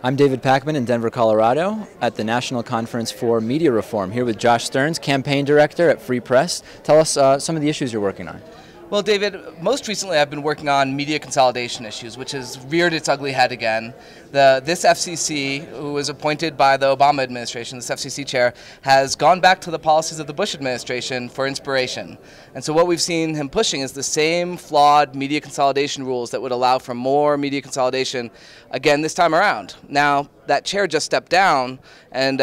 I'm David Pakman in Denver, Colorado at the National Conference for Media Reform, here with Josh Stearns, Campaign Director at Free Press. Tell us some of the issues you're working on. Well, David, most recently I've been working on media consolidation issues, which has reared its ugly head again. This FCC, who was appointed by the Obama administration, this FCC chair, has gone back to the policies of the Bush administration for inspiration. And so what we've seen him pushing is the same flawed media consolidation rules that would allow for more media consolidation again this time around. Now, that chair just stepped down, and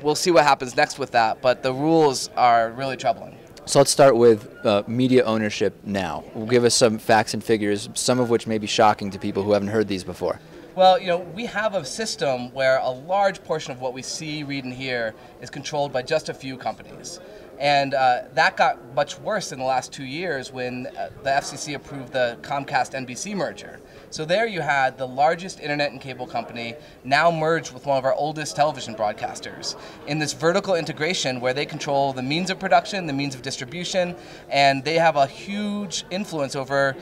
we'll see what happens next with that, but the rules are really troubling. So let's start with media ownership now. Give us some facts and figures, some of which may be shocking to people who haven't heard these before. Well, we have a system where a large portion of what we see, read, and hear is controlled by just a few companies. And that got much worse in the last 2 years when the FCC approved the Comcast-NBC merger. So there you had the largest internet and cable company now merged with one of our oldest television broadcasters in this vertical integration where they control the means of production, the means of distribution, and they have a huge influence over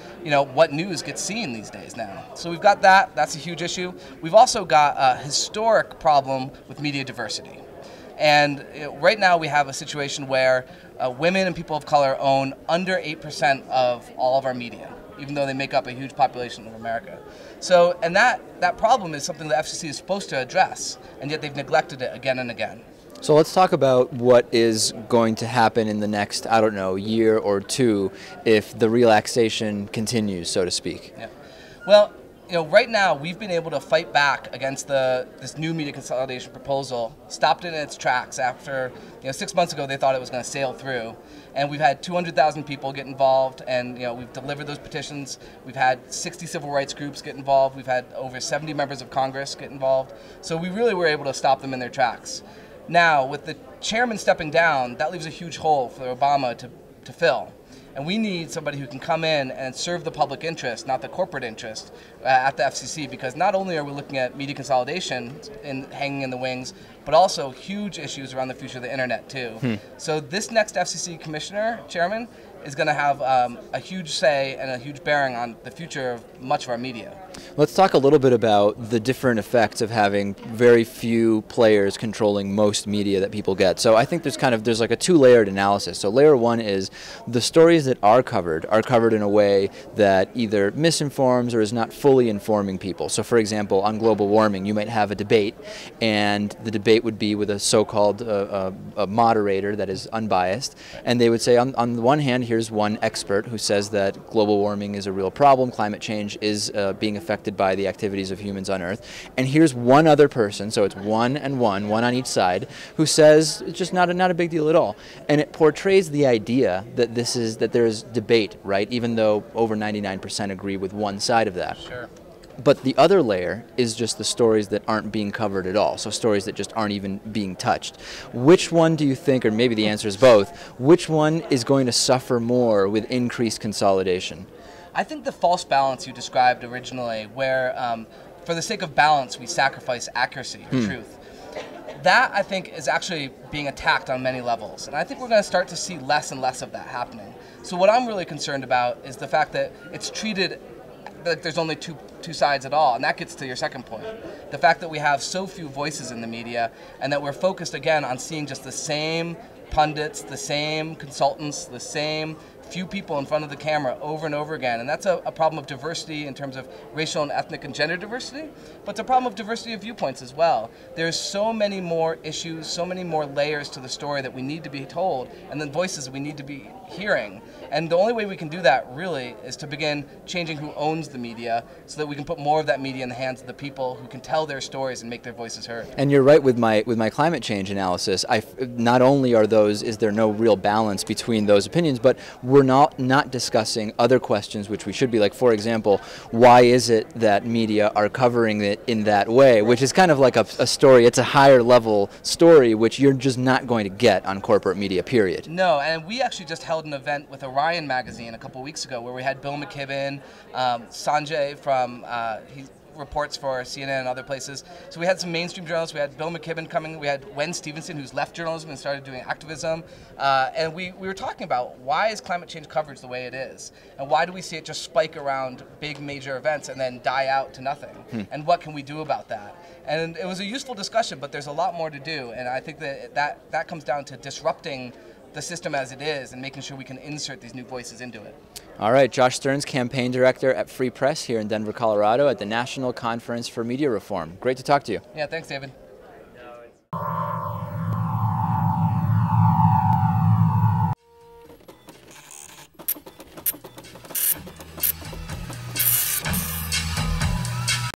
what news gets seen these days now. So we've got that. That's a huge issue. We've also got a historic problem with media diversity. And right now we have a situation where women and people of color own under 8% of all of our media, even though they make up a huge population of America. So, and that problem is something the FCC is supposed to address, and yet they've neglected it again and again. So let's talk about what is going to happen in the next, I don't know, year or two if the relaxation continues, so to speak. Yeah. Well, right now we've been able to fight back against this new media consolidation proposal, stopped it in its tracks after 6 months ago they thought it was going to sail through, and we've had 200,000 people get involved, and we've delivered those petitions. We've had 60 civil rights groups get involved. We've had over 70 members of Congress get involved. So we really were able to stop them in their tracks. Now, with the chairman stepping down, that leaves a huge hole for Obama to fill. And we need somebody who can come in and serve the public interest, not the corporate interest, at the FCC, because not only are we looking at media consolidation hanging in the wings, but also huge issues around the future of the internet too. So this next FCC chairman, is going to have a huge say and a huge bearing on the future of much of our media. Let's talk a little bit about the different effects of having very few players controlling most media that people get. So I think there's like a two-layered analysis. So layer one is the stories that are covered in a way that either misinforms or is not fully informing people. So for example, on global warming, you might have a debate, and the debate would be with a so-called a moderator that is unbiased, and they would say on the one hand, here's one expert who says that global warming is a real problem, climate change is being affected by the activities of humans on Earth. And here's one other person, so it's one on each side, who says it's just not a big deal at all. And it portrays the idea that there's debate, right? Even though over 99% agree with one side of that. Sure. But the other layer is just the stories that aren't being covered at all, so stories that just aren't even being touched. Which one do you think, or maybe the answer is both, which one is going to suffer more with increased consolidation? I think the false balance you described originally, where for the sake of balance we sacrifice accuracy or truth, that I think is actually being attacked on many levels. And I think we're going to start to see less and less of that happening. So what I'm really concerned about is the fact that it's treated like there's only two sides at all, and that gets to your second point. The fact that we have so few voices in the media, and that we're focused again on seeing just the same pundits, the same consultants, the same few people in front of the camera over and over again. And that's a problem of diversity in terms of racial and ethnic and gender diversity, but it's a problem of diversity of viewpoints as well. There's so many more issues, so many more layers to the story that we need to be told, and then voices we need to be hearing. And the only way we can do that really is to begin changing who owns the media, so that we can put more of that media in the hands of the people who can tell their stories and make their voices heard. And you're right with my climate change analysis. Not only is there no real balance between those opinions, but we're not discussing other questions which we should be, like, for example, why is it that media are covering it in that way, which is kind of like a story, it's a higher level story which you're just not going to get on corporate media, period. No, and we actually just held an event with Orion magazine a couple weeks ago where we had Bill McKibben, Sanjay from reports for CNN and other places. So we had some mainstream journalists. We had Bill McKibben coming. We had Wen Stevenson, who's left journalism and started doing activism. And we were talking about why is climate change coverage the way it is? And why do we see it just spike around big major events and then die out to nothing? And what can we do about that? And it was a useful discussion, but there's a lot more to do. And I think that comes down to disrupting the system as it is and making sure we can insert these new voices into it. All right, Josh Stearns, campaign director at Free Press here in Denver, Colorado at the National Conference for Media Reform. Great to talk to you. Yeah, thanks, David.